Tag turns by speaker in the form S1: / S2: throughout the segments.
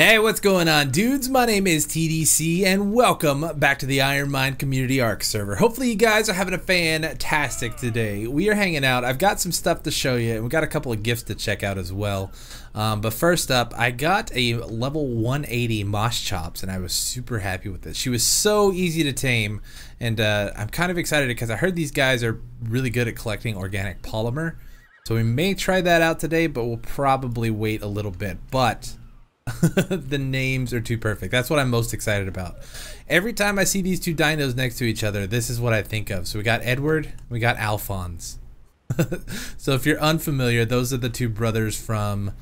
S1: Hey, what's going on, dudes? My name is TDC and welcome back to the IronMine Community Ark server. Hopefully you guys are having a fantastic today. We are hanging out. I've got some stuff to show you and we've got a couple of gifts to check out as well. But first up, I got a level 180 Moss Chops and I was super happy with it. She was so easy to tame and I'm kind of excited because I heard these guys are really good at collecting organic polymer. So we may try that out today, but we'll probably wait a little bit. But the names are too perfect. That's what I'm most excited about. Every time I see these two dinos next to each other, this is what I think of. So we got Edward, we got Alphonse. So if you're unfamiliar, those are the two brothers from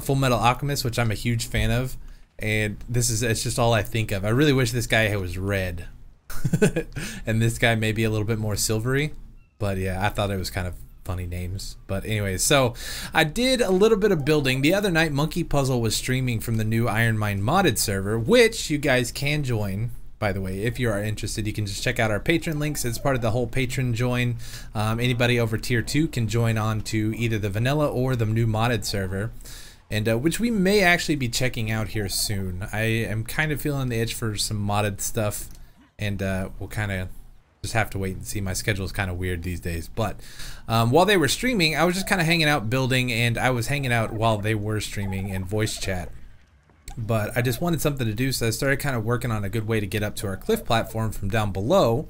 S1: Full Metal Alchemist, which I'm a huge fan of. And it's just all I think of. I really wish this guy was red. And this guy may be a little bit more silvery. But yeah, I thought it was kind of funny names. But anyways, so I did a little bit of building. The other night, Monkey Puzzle was streaming from the new IronMine modded server, which you guys can join. By the way, if you are interested, you can just check out our patron links. It's part of the whole patron join. Anybody over tier 2 can join on to either the vanilla or the new modded server, and which we may actually be checking out here soon. I am kind of feeling the itch for some modded stuff, and we'll kind of just have to wait and see. My schedule is kind of weird these days. But while they were streaming, I was just kind of hanging out building, and I was hanging out while they were streaming in voice chat. But I just wanted something to do, so I started kind of working on a good way to get up to our cliff platform from down below.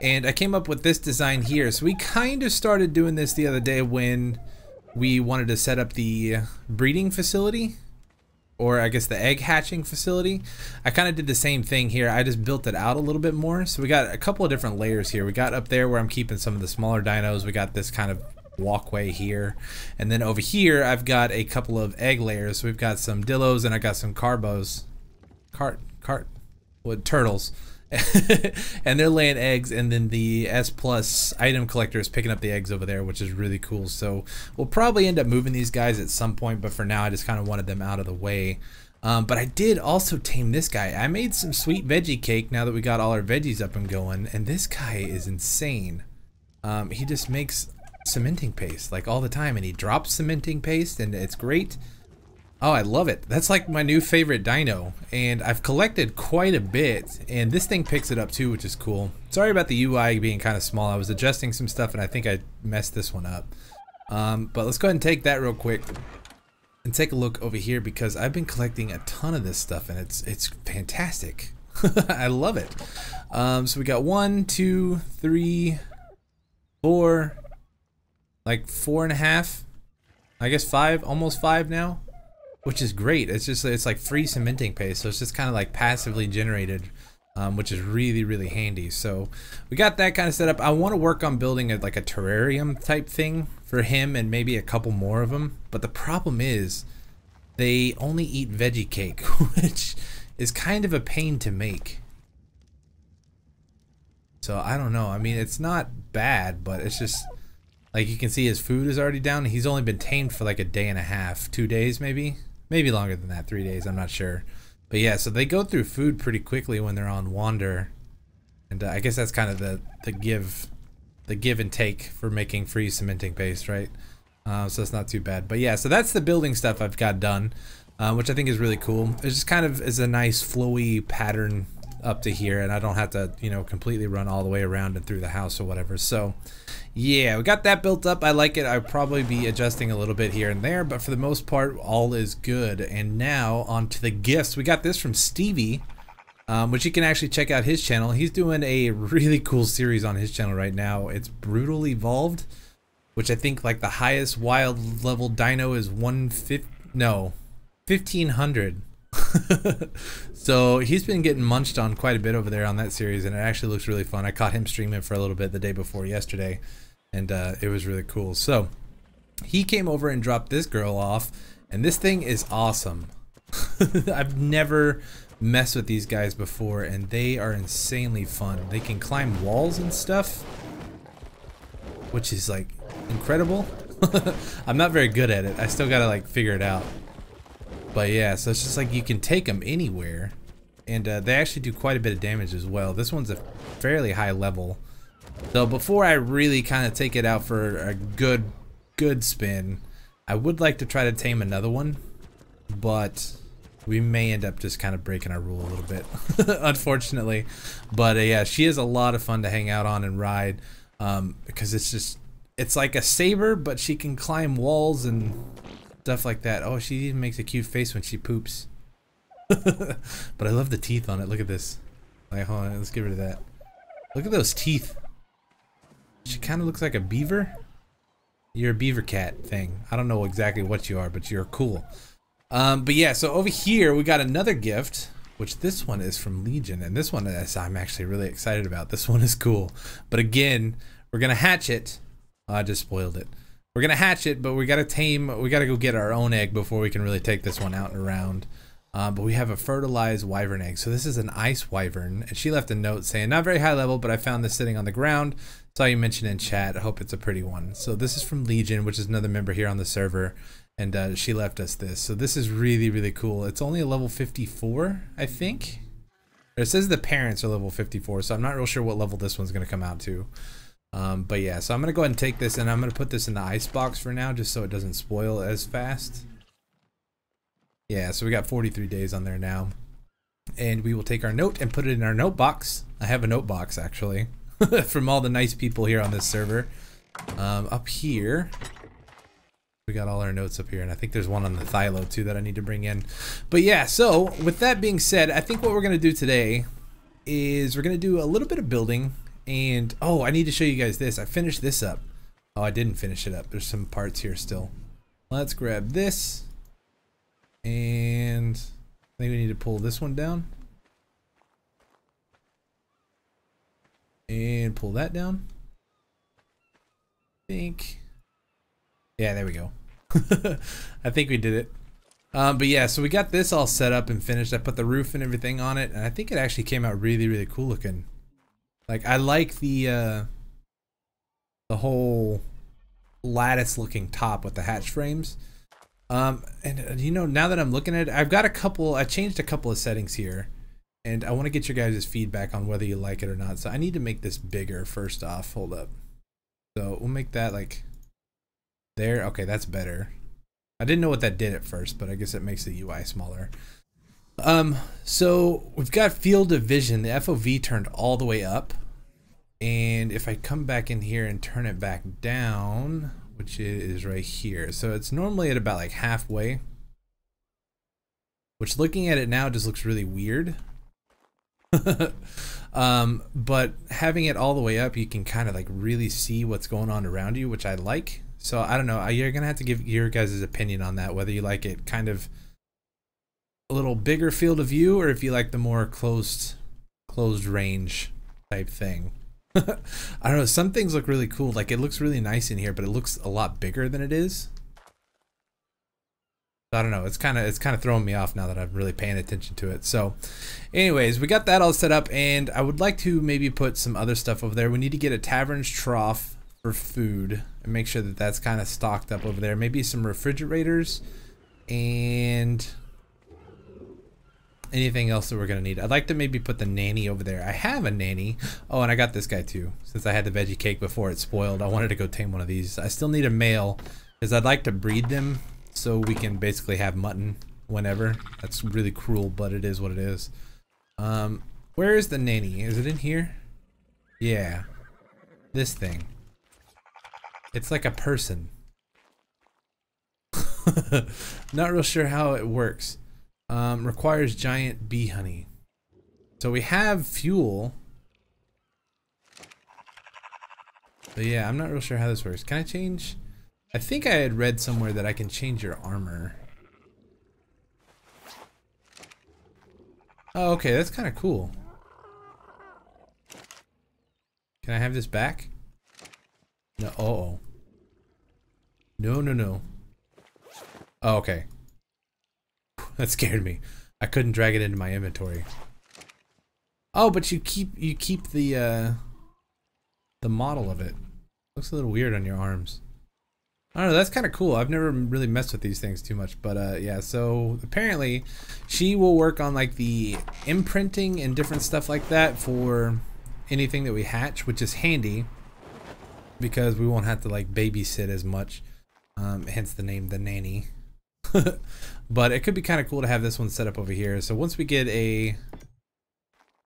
S1: And I came up with this design here. So we kind of started doing this the other day when we wanted to set up the breeding facility, or I guess the egg hatching facility. I kind of did the same thing here. I just built it out a little bit more. So we got a couple of different layers here. We got up there where I'm keeping some of the smaller dinos. We got this kind of walkway here. And then over here, I've got a couple of egg layers. So we've got some dillos and I got some carbos. Turtles. And they're laying eggs, and then the S Plus item collector is picking up the eggs over there, which is really cool. So we'll probably end up moving these guys at some point, but for now I just kind of wanted them out of the way. But I did also tame this guy. I made some sweet veggie cake now that we got all our veggies up and going, and this guy is insane. He just makes cementing paste like all the time, and he drops cementing paste, and it's great. Oh, I love it. That's like my new favorite dino, and I've collected quite a bit, and this thing picks it up too, which is cool. Sorry about the UI being kind of small. I was adjusting some stuff and I think I messed this one up. But let's go ahead and take that real quick and take a look over here, because I've been collecting a ton of this stuff and it's fantastic. I love it. So we got 1, 2, 3, 4, like 4.5, I guess 5, almost 5 now. Which is great. It's like free cementing paste, so it's just kind of like passively generated, which is really handy. So we got that kind of set up. I want to work on building like a terrarium type thing for him and maybe a couple more of them. But the problem is they only eat veggie cake, which is kind of a pain to make. So I don't know. I mean, it's not bad, but it's just like you can see his food is already down. He's only been tamed for like a day and a half, 2 days maybe. Maybe longer than that, 3 days, I'm not sure. But yeah, so they go through food pretty quickly when they're on wander. And I guess that's kind of the give and take for making free cementing paste, right? So it's not too bad. But yeah, so that's the building stuff I've got done, which I think is really cool. It just kind of is a nice flowy pattern up to here, and I don't have to, you know, completely run all the way around and through the house or whatever. So yeah, we got that built up. I like it. I'll probably be adjusting a little bit here and there, but for the most part, all is good. And now on to the gifts. We got this from Stevie, which you can actually check out his channel. He's doing a really cool series on his channel right now. It's Brutal Evolved, which I think like the highest wild level dino is 1500. So he's been getting munched on quite a bit over there on that series, and it actually looks really fun. I caught him streaming for a little bit the day before yesterday, and it was really cool. So he came over and dropped this girl off, and this thing is awesome. I've never messed with these guys before, and they are insanely fun. They can climb walls and stuff, which is like incredible. I'm not very good at it. I still gotta like figure it out. But yeah, so it's just like you can take them anywhere, and they actually do quite a bit of damage as well. This one's a fairly high level. So before I really kind of take it out for a good spin, I would like to try to tame another one, but We may end up just kind of breaking our rule a little bit, unfortunately. But yeah, she is a lot of fun to hang out on and ride, because it's like a saber, but she can climb walls and stuff like that. Oh, she even makes a cute face when she poops. But I love the teeth on it. Look at this. Like, hold on, let's get rid of that. Look at those teeth. She kind of looks like a beaver. You're a beaver cat thing. I don't know exactly what you are, but you're cool. But yeah, so over here we got another gift, which this one is from Legion, and this one is, I'm actually really excited about. This one is cool. But again, we're gonna hatch it. Oh, I just spoiled it. We're gonna hatch it, but we gotta go get our own egg before we can really take this one out and around. But we have a fertilized wyvern egg. So this is an ice wyvern, and she left a note saying, not very high level, but I found this sitting on the ground. Saw you mention in chat. I hope it's a pretty one. So this is from Legion, which is another member here on the server, and she left us this. So this is really, really cool. It's only a level 54, I think. It says the parents are level 54, so I'm not real sure what level this one's gonna come out to. But yeah, so I'm gonna go ahead and take this, and I'm gonna put this in the ice box for now, just so it doesn't spoil as fast. Yeah, so we got 43 days on there now. And we will take our note and put it in our note box. I have a note box, actually, from all the nice people here on this server. Up here, we got all our notes up here, and I think there's one on the Thylo too that I need to bring in. But yeah, so with that being said, I think what we're gonna do today is we're gonna do a little bit of building. And oh, I need to show you guys this. I finished this up. Oh, I didn't finish it up. There's some parts here still. Let's grab this. And I think we need to pull this one down. And pull that down. I think. Yeah, there we go. I think we did it. But yeah, so we got this all set up and finished. I put the roof and everything on it, and I think it actually came out really, really cool looking. Like, I like the whole lattice looking top with the hatch frames. And you know, now that I'm looking at it, I changed a couple of settings here, and I want to get your guys' feedback on whether you like it or not. So I need to make this bigger first off. Hold up. So we'll make that like there. Okay, that's better. I didn't know what that did at first, but I guess it makes the UI smaller. So we've got field of vision. The FOV turned all the way up, and if I come back in here and turn it back down, which is right here, so it's normally at about like halfway, which looking at it now just looks really weird. But having it all the way up, you can kind of like really see what's going on around you, which I like. So I don't know, you're gonna have to give your guys' opinion on that, whether you like it kind of a little bigger field of view, or if you like the more closed range type thing. I don't know, some things look really cool. Like, it looks really nice in here, but it looks a lot bigger than it is. I don't know, it's kind of throwing me off now that I'm really paying attention to it. So anyways, we got that all set up, and I would like to maybe put some other stuff over there. We need to get a tavern's trough for food and make sure that that's kind of stocked up over there. Maybe some refrigerators and anything else that we're gonna need. I'd like to maybe put the nanny over there. I have a nanny. Oh, and I got this guy too. Since I had the veggie cake before it spoiled, I wanted to go tame one of these. I still need a male because I'd like to breed them so we can basically have mutton whenever. That's really cruel, but it is what it is. Where is the nanny? Is it in here? Yeah, this thing. It's like a person. Not real sure how it works. Requires giant bee honey. So we have fuel. But yeah, I'm not real sure how this works. Can I change? I think I had read somewhere that I can change your armor. Oh, okay, that's kind of cool. Can I have this back? No, uh-oh. No, no, no. Oh, okay. That scared me. I couldn't drag it into my inventory. Oh, but you keep the model of it. Looks a little weird on your arms. I don't know, that's kind of cool. I've never really messed with these things too much, but yeah, so apparently she will work on like the imprinting and different stuff like that for anything that we hatch, which is handy because we won't have to like babysit as much. Hence the name, the nanny. But it could be kind of cool to have this one set up over here. So once we get a,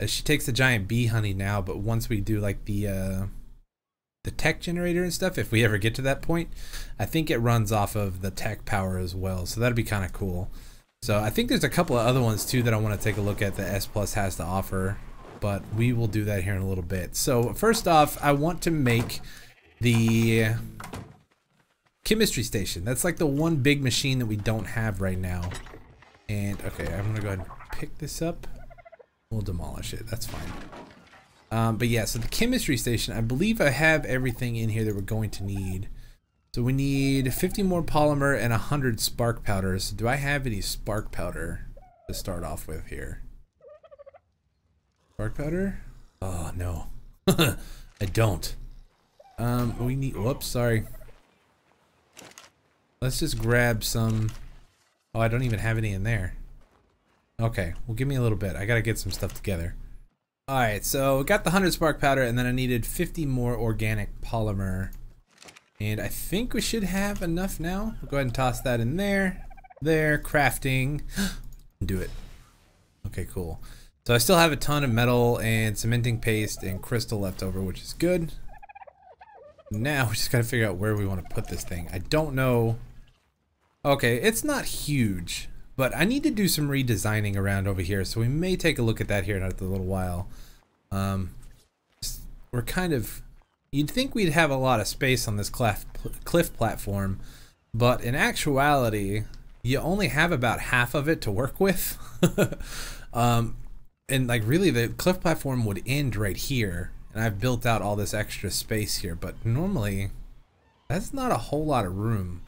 S1: she takes the giant bee honey now, but once we do like the tech generator and stuff, if we ever get to that point, I think it runs off of the tech power as well. So that'd be kind of cool. So I think there's a couple of other ones too that I want to take a look at that S Plus has to offer, but we will do that here in a little bit. So first off, I want to make the chemistry station. That's like the one big machine that we don't have right now. And okay, I'm gonna go ahead and pick this up. We'll demolish it, that's fine. But yeah, so the chemistry station, I believe I have everything in here that we're going to need. So we need 50 more polymer and 100 spark powders. Do I have any spark powder to start off with here? Spark powder? Oh no, I don't. We need, whoops, sorry. Let's just grab some. Oh, I don't even have any in there. Okay, well give me a little bit. I gotta get some stuff together. Alright, so we got the 100 spark powder, and then I needed 50 more organic polymer. And I think we should have enough now. We'll go ahead and toss that in there. There, crafting. Do it. Okay, cool. So I still have a ton of metal and cementing paste and crystal left over, which is good. Now we just gotta figure out where we want to put this thing. I don't know. Okay, it's not huge, but I need to do some redesigning around over here, so we may take a look at that here in a little while. We're kind of, you'd think we'd have a lot of space on this cliff platform, but in actuality, you only have about half of it to work with. And like really the cliff platform would end right here, and I've built out all this extra space here, but normally that's not a whole lot of room.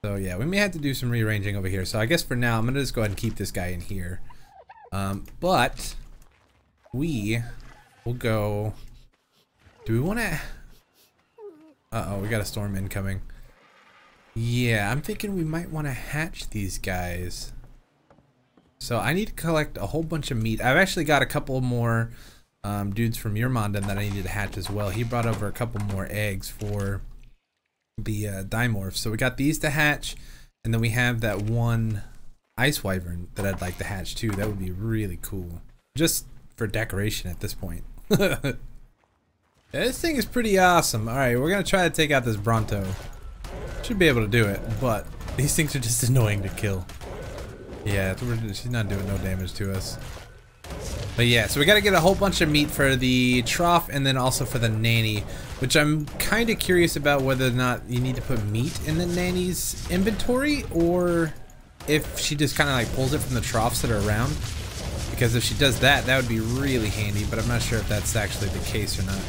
S1: So yeah, we may have to do some rearranging over here. So I guess for now, I'm gonna just go ahead and keep this guy in here. But we will go, do we wanna, uh-oh, we got a storm incoming. Yeah, I'm thinking we might wanna hatch these guys. So I need to collect a whole bunch of meat. I've actually got a couple more dudes from Urmondan that I needed to hatch as well. He brought over a couple more eggs for the dimorphs. So we got these to hatch, and then we have that one ice wyvern that I'd like to hatch too. That would be really cool, just for decoration at this point. Yeah, this thing is pretty awesome. All right, we're gonna try to take out this Bronto. Should be able to do it, but these things are just annoying to kill. Yeah, she's not doing no damage to us. But yeah, so we gotta get a whole bunch of meat for the trough and then also for the nanny, which I'm kind of curious about whether or not you need to put meat in the nanny's inventory, or if she just kind of like pulls it from the troughs that are around. Because if she does that, that would be really handy, but I'm not sure if that's actually the case or not.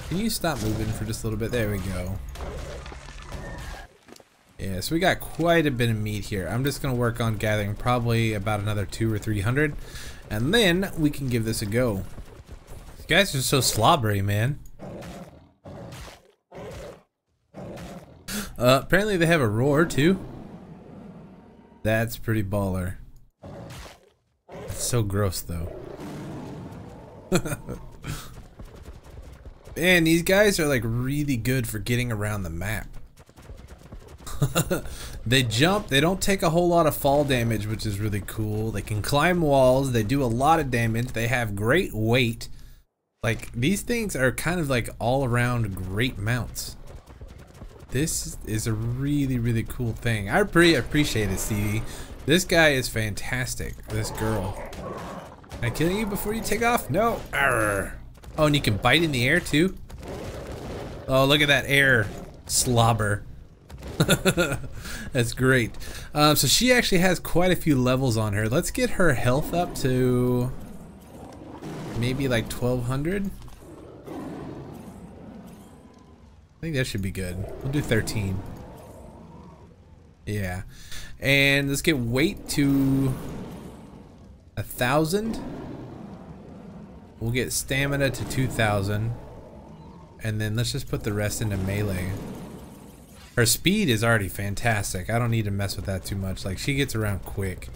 S1: Can you stop moving for just a little bit? There we go. Yeah, so we got quite a bit of meat here. I'm just gonna work on gathering probably about another 200 or 300, and then we can give this a go. These guys are so slobbery, man. Apparently they have a roar too. That's pretty baller. It's so gross though. Man, these guys are like really good for getting around the map. They jump, they don't take a whole lot of fall damage, which is really cool. They can climb walls, they do a lot of damage, they have great weight. Like, these things are kind of like all around great mounts. This is a really, really cool thing. I pretty appreciate it, Stevie. This guy is fantastic. This girl. Can I kill you before you take off? No. Arrgh. Oh, and you can bite in the air too? Oh, look at that air slobber. That's great. So she actually has quite a few levels on her. Let's get her health up to maybe like 1200. I think that should be good. We'll do 13. Yeah. And let's get weight to 1000. We'll get stamina to 2000. And then let's just put the rest into melee. Her speed is already fantastic. I don't need to mess with that too much. Like, she gets around quick.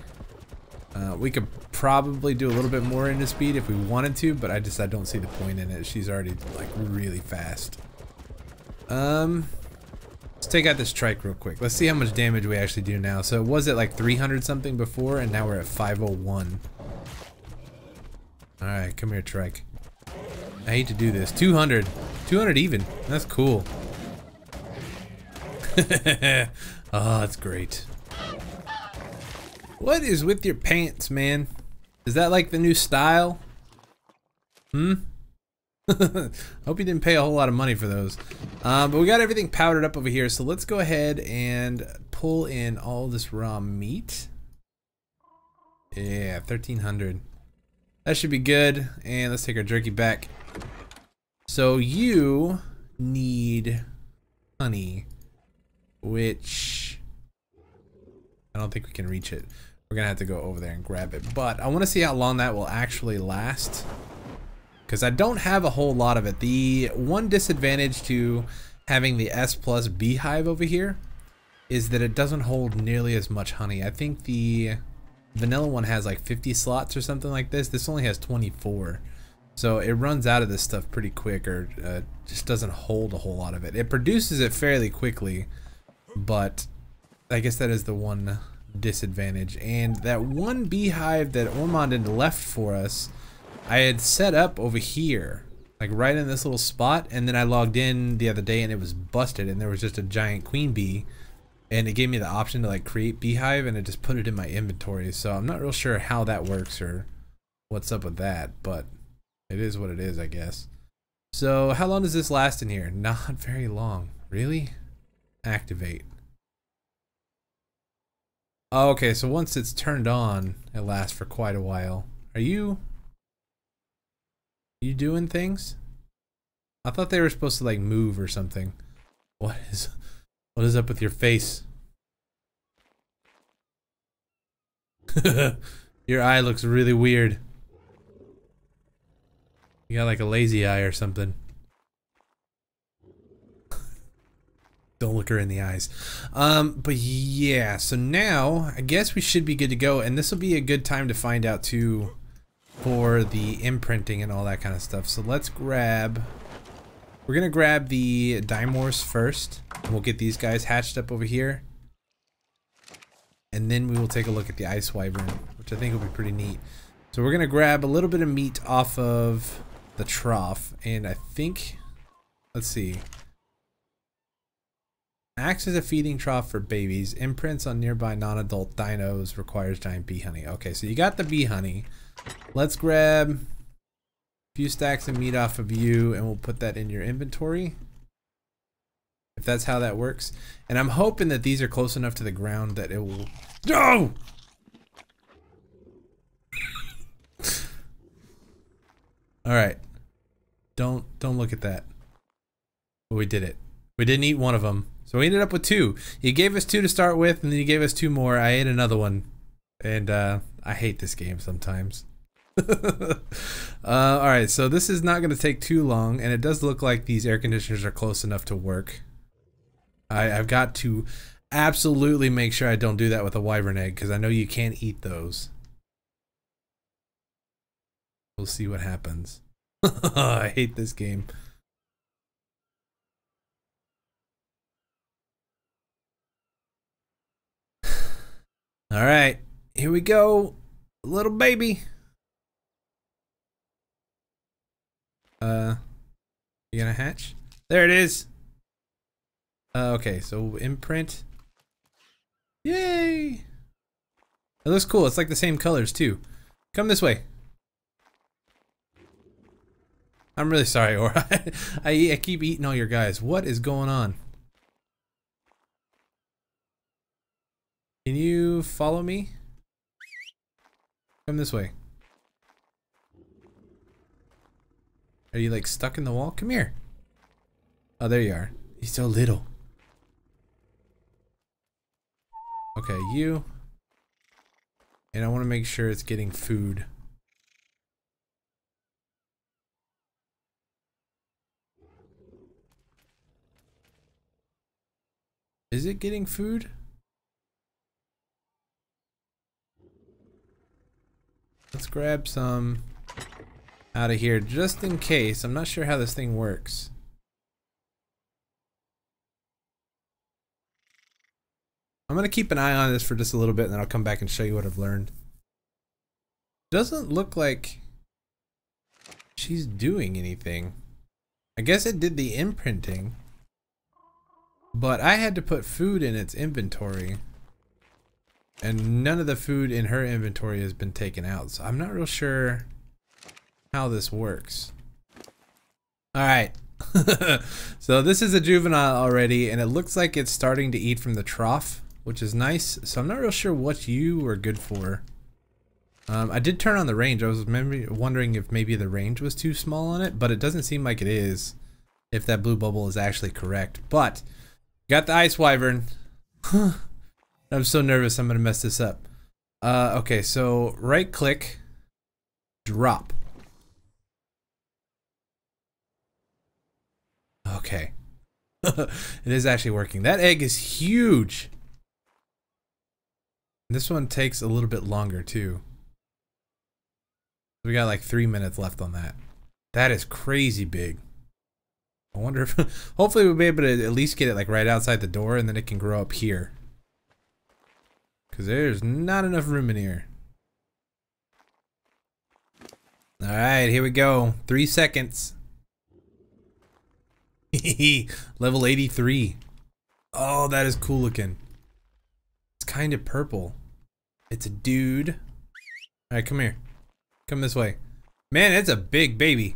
S1: We could probably do a little bit more into speed if we wanted to, but I don't see the point in it. She's already like really fast. Let's take out this trike real quick. Let's see how much damage we actually do now. So it was at like 300 something before, and now we're at 501. Alright, come here, trike. I hate to do this. 200. 200 even. That's cool. Oh, that's great. What is with your pants, man? Is that like the new style? Hope you didn't pay a whole lot of money for those. But we got everything powdered up over here, so let's go ahead and pull in all this raw meat. Yeah, 1300. That should be good. And let's take our jerky back. So you need honey, which I don't think we can reach it. We're gonna have to go over there and grab it. But I want to see how long that will actually last, because I don't have a whole lot of it. The one disadvantage to having the S Plus beehive over here is that it doesn't hold nearly as much honey. I think the vanilla one has like 50 slots or something like this. This only has 24. So it runs out of this stuff pretty quick, or just doesn't hold a whole lot of it. It produces it fairly quickly, but I guess that is the one disadvantage. And that one beehive that Ormond left for us, I had set up over here, like right in this little spot, and then I logged in the other day and it was busted, and there was just a giant queen bee, and it gave me the option to like create beehive, and it just put it in my inventory. So I'm not real sure how that works or what's up with that, but it is what it is, I guess. So how long does this last in here? Not very long. Really? Activate. Oh, okay, so once it's turned on, it lasts for quite a while. Are you doing things? I thought they were supposed to like move or something. What is up with your face? Your eye looks really weird. You got like a lazy eye or something. Don't look her in the eyes. But yeah, so now I guess we should be good to go, and this will be a good time to find out too for the imprinting and all that kind of stuff. So let's grab, we're gonna grab the dinosaurs first, and we'll get these guys hatched up over here, and then we will take a look at the ice wyvern, which I think will be pretty neat. So we're gonna grab a little bit of meat off of the trough, and I think, let's see, acts as a feeding trough for babies. Imprints on nearby non-adult dinos. Requires giant bee honey. Okay, so you got the bee honey. Let's grab a few stacks of meat off of you, and we'll put that in your inventory, if that's how that works. And I'm hoping that these are close enough to the ground that it will... No! Alright. Don't look at that. But we did it. We didn't eat one of them. So we ended up with 2. You gave us 2 to start with, and then you gave us 2 more. I ate another one. And I hate this game sometimes. Alright, so this is not going to take too long, and it does look like these air conditioners are close enough to work. I've got to absolutely make sure I don't do that with a wyvern egg, because I know you can't eat those. We'll see what happens. I hate this game. Alright, here we go. Little baby. You gonna hatch? There it is. Okay, so imprint. Yay! It looks cool. It's like the same colors too. Come this way. I'm really sorry, or I keep eating all your guys. What is going on? Can you follow me? Come this way. Are you like stuck in the wall? Come here. Oh, there you are. He's so little. Okay, you. And I want to make sure it's getting food. Is it getting food? Let's grab some out of here just in case. I'm not sure how this thing works. I'm gonna keep an eye on this for just a little bit, and then I'll come back and show you what I've learned. Doesn't look like she's doing anything. I guess it did the imprinting, but I had to put food in its inventory, and none of the food in her inventory has been taken out, so I'm not real sure how this works. Alright, so this is a juvenile already, and it looks like it's starting to eat from the trough, which is nice, so I'm not real sure what you are good for. I did turn on the range. I was wondering if maybe the range was too small on it, but it doesn't seem like it is, if that blue bubble is actually correct. But got the ice wyvern. I'm so nervous I'm gonna mess this up. Okay, so right click, drop. Okay. It is actually working. That egg is huge. This one takes a little bit longer too. We got like 3 minutes left on that. That is crazy big. I wonder if hopefully we'll be able to at least get it like right outside the door, and then it can grow up here. Cause there's not enough room in here. Alright, here we go. 3 seconds. Level 83. Oh, that is cool looking. It's kind of purple. It's a dude. Alright, come here. Come this way. Man, it's a big baby.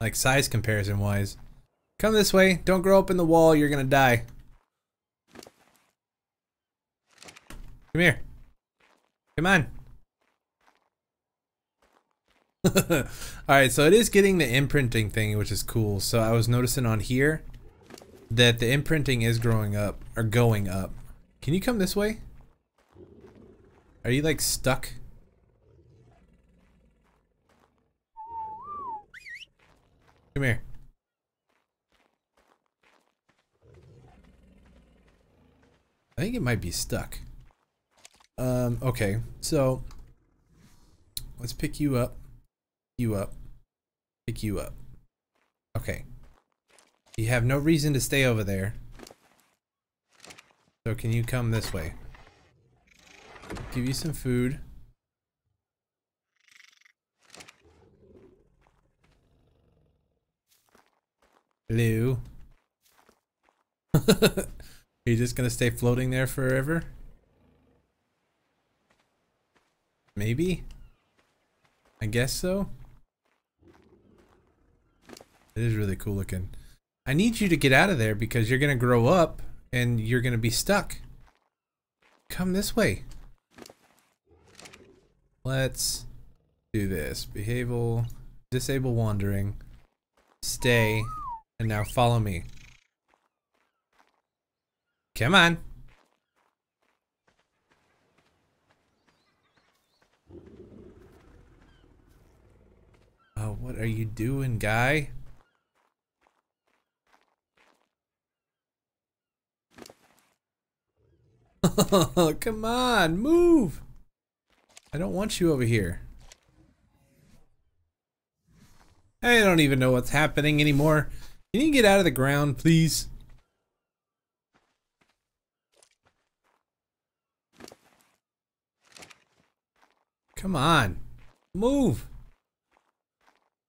S1: Like size comparison wise. Come this way. Don't grow up in the wall. You're gonna die. Come here. Come on. Alright, so it is getting the imprinting thing, which is cool. So I was noticing on here that the imprinting is growing up, or going up. Can you come this way? Are you like stuck? Come here. I think it might be stuck. Okay, so let's pick you up, pick you up. Okay. You have no reason to stay over there. So can you come this way? Give you some food. Hello. Are you just gonna stay floating there forever? Maybe? I guess so. It is really cool looking. I need you to get out of there because you're gonna grow up and you're gonna be stuck. Come this way. Let's do this. Disable wandering. Stay. And now follow me. Come on. Oh, what are you doing, guy? Come on, move. I don't want you over here. I don't even know what's happening anymore. Can you get out of the ground, please? Come on. Move.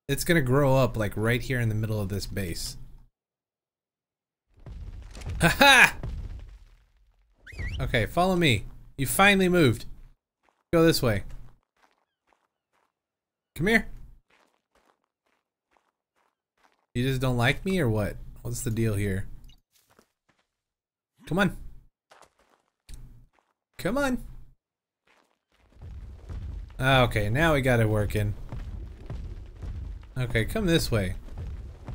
S1: It's gonna grow up like right here in the middle of this base. Haha! Okay, follow me. You finally moved. Go this way. Come here. You just don't like me or what? What's the deal here? Come on. Come on. Okay, now we got it working. Okay, come this way.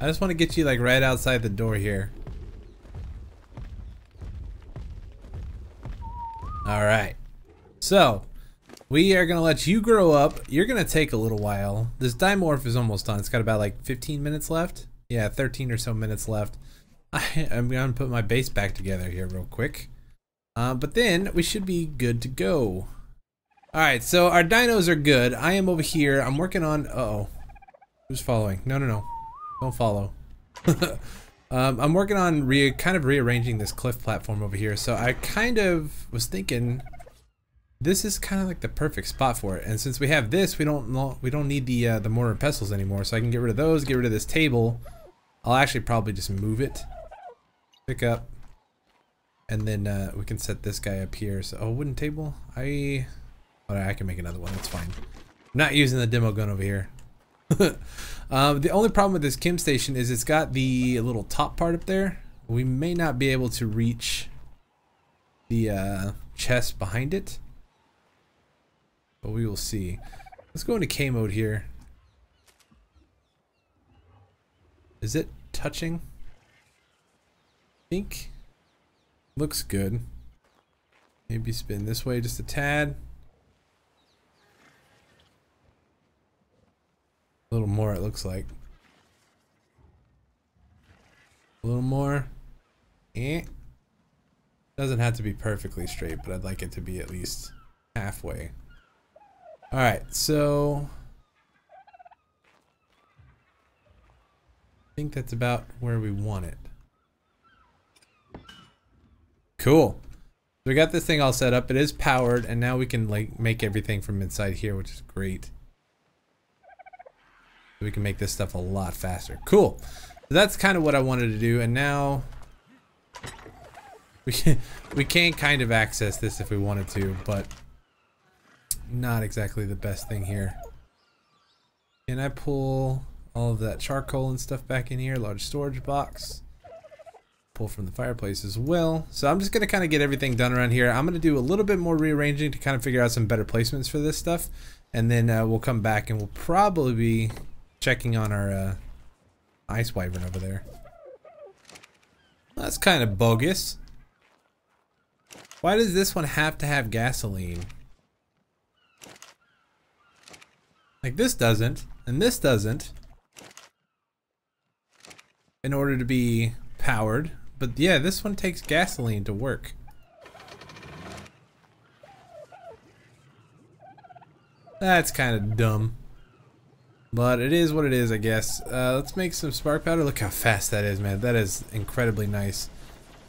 S1: I just want to get you like right outside the door here. Alright. So, we are going to let you grow up. You're going to take a little while. This dimorph is almost done. It's got about like 15 minutes left. Yeah, 13 or so minutes left. I'm going to put my base back together here real quick. But then we should be good to go. Alright, so our dinos are good. I am over here. I'm working on... Uh-oh. Who's following? No, no, no. Don't follow. I'm working on kind of rearranging this cliff platform over here. So I kind of was thinking this is kind of like the perfect spot for it. And since we have this, we don't need the mortar and pestles anymore. So I can get rid of those, get rid of this table. I'll actually probably just move it, pick up, and then we can set this guy up here. So, oh, wooden table. I can make another one. That's fine. I'm not using the demo gun over here. The only problem with this chem station is it's got the little top part up there. We may not be able to reach the chest behind it, but we will see. Let's go into K mode here. Is it touching? I think looks good. Maybe spin this way just a tad. A little more, it looks like. A little more. Doesn't have to be perfectly straight, but I'd like it to be at least halfway. Alright, so I think that's about where we want it. Cool. So we got this thing all set up. It is powered, and now we can like make everything from inside here, which is great. We can make this stuff a lot faster. Cool. So that's kind of what I wanted to do, and now we can kind of access this if we wanted to, but not exactly the best thing here. Can I pull all of that charcoal and stuff back in here? Large storage box. Pull from the fireplace as well. So I'm just gonna kind of get everything done around here. I'm gonna do a little bit more rearranging to kind of figure out some better placements for this stuff, and then we'll come back and we'll probably be checking on our ice wyvern over there. That's kind of bogus. Why does this one have to have gasoline? Like this doesn't, and this doesn't, in order to be powered. But yeah, this one takes gasoline to work. That's kind of dumb. But it is what it is, I guess. Let's make some spark powder. Look how fast that is, man. That is incredibly nice.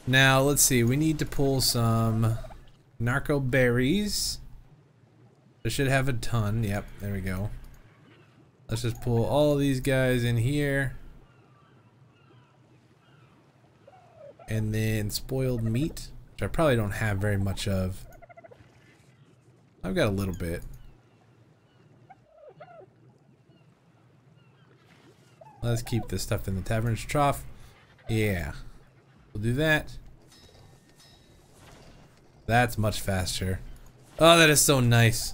S1: Now, let's see. We need to pull some narco berries. I should have a ton. Yep, there we go. Let's just pull all of these guys in here. And then spoiled meat, which I probably don't have very much of. I've got a little bit. Let's keep this stuff in the tavern's trough. Yeah, we'll do that. That's much faster. Oh, that is so nice.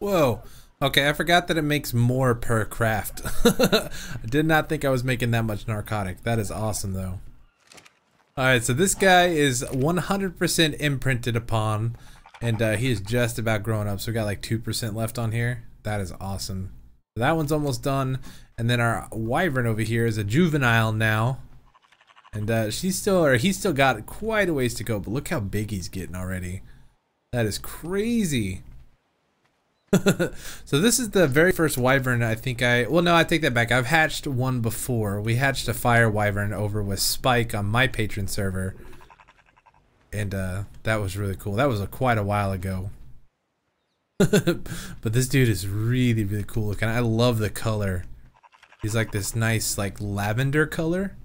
S1: Whoa. Okay, I forgot that it makes more per craft. I did not think I was making that much narcotic. That is awesome, though. Alright, so this guy is 100% imprinted upon, and he is just about grown up, so we got like 2% left on here. That is awesome. So that one's almost done, and then our wyvern over here is a juvenile now, and he's still got quite a ways to go, but look how big he's getting already. That is crazy. So this is the very first wyvern I think well, no, I take that back. I've hatched one before. We hatched a fire wyvern over with Spike on my patron server, and that was really cool. That was quite a while ago. But this dude is really, really cool looking. I love the color. He's like this nice like lavender color.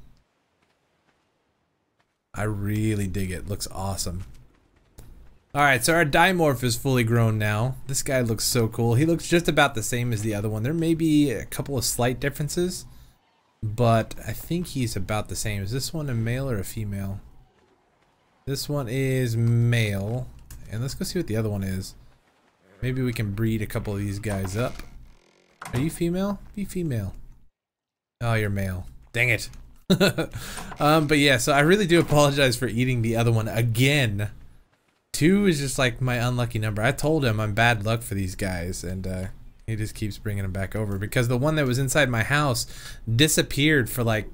S1: I really dig it. Looks awesome. Alright, so our dimorph is fully grown now. This guy looks so cool. He looks just about the same as the other one. There may be a couple of slight differences, but I think he's about the same. Is this one a male or a female? This one is male. And let's go see what the other one is. Maybe we can breed a couple of these guys up. Are you female? Be female. Oh, you're male. Dang it. But yeah, so I really do apologize for eating the other one again. 2 is just like my unlucky number. I told him I'm bad luck for these guys, and he just keeps bringing them back over because the one that was inside my house disappeared for like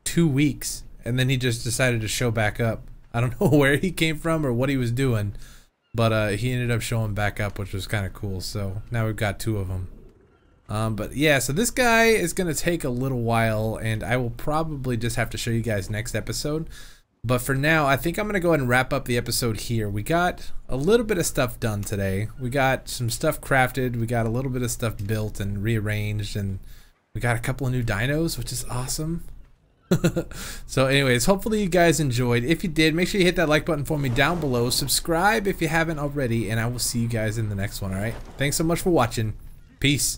S1: 2 weeks, and then he just decided to show back up. I don't know where he came from or what he was doing, but he ended up showing back up, which was kind of cool. So now we've got 2 of them. But yeah, so this guy is going to take a little while, and I will probably just have to show you guys next episode. But for now, I think I'm going to go ahead and wrap up the episode here. We got a little bit of stuff done today. We got some stuff crafted. We got a little bit of stuff built and rearranged, and we got a couple of new dinos, which is awesome. So anyways, hopefully you guys enjoyed. If you did, make sure you hit that like button for me down below. Subscribe if you haven't already, and I will see you guys in the next one, alright? Thanks so much for watching. Peace.